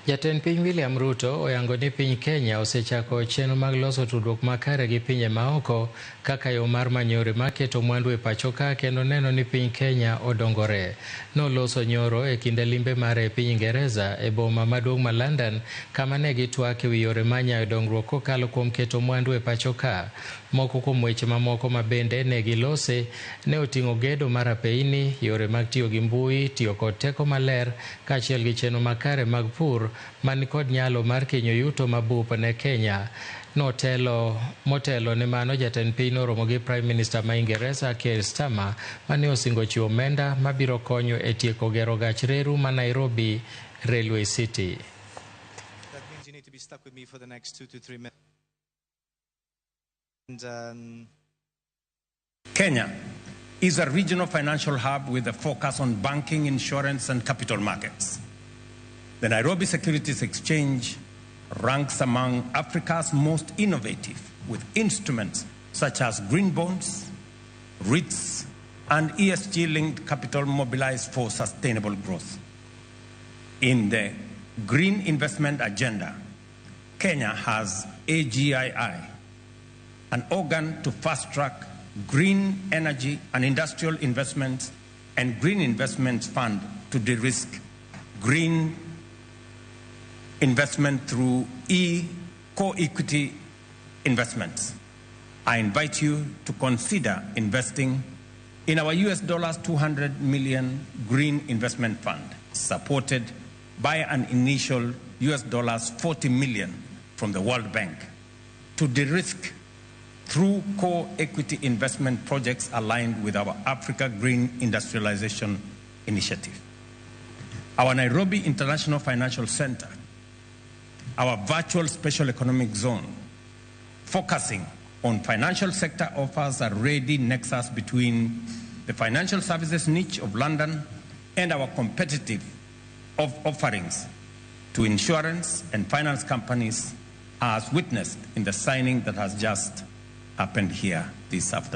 Jatend piny William Ruto oyango ni piny Kenya osechako chenro mag loso tudruok makare gi pinje maoko kaka yo mar manyore maketo mwandu e pacho ka kendo neno ni piny Kenya odongore. Noloso nyoro e kinde limbe mare e piny Ingeresa e boma maduong' ma London kama ne gitwak e wi yore manyayo dongruok kokalo kuom keto mwandu e pacho ka. Moko kuom weche mamoko ma bende ne gilose ne oting'o gedo mar apeyni, yore mag tiyo gi mbui, tiyo kod teko maler kaachiel gi chenro makare mag pur man kod nyalo mar kinyo yuto mabup ne Kenya. Motelo ne mano, jatend piny noromo gi Prime Minister ma Ingeresa Keir Starmer mane osingo chiwo omenda mabiro konyo e tieko gero gach reru ma Nairobi Railway City. That means you need to be stuck with me for the next 2 to 3 minutes. Kenya is a regional financial hub with a focus on banking, insurance, and capital markets. The Nairobi Securities Exchange ranks among Africa's most innovative, with instruments such as green bonds, REITs, and ESG-linked capital mobilized for sustainable growth. In the green investment agenda, Kenya has AGII, an organ to fast-track green energy and industrial investments, and Green Investments Fund to de-risk green investment through co-equity investments. I invite you to consider investing in our $200 million Green Investment Fund, supported by an initial $40 million from the World Bank, to de-risk through co-equity investment projects aligned with our Africa Green Industrialization Initiative. Our Nairobi International Financial Center, our virtual special economic zone, focusing on financial sector, offers a ready nexus between the financial services niche of London and our competitive offerings to insurance and finance companies, as witnessed in the signing that has just happened here this afternoon.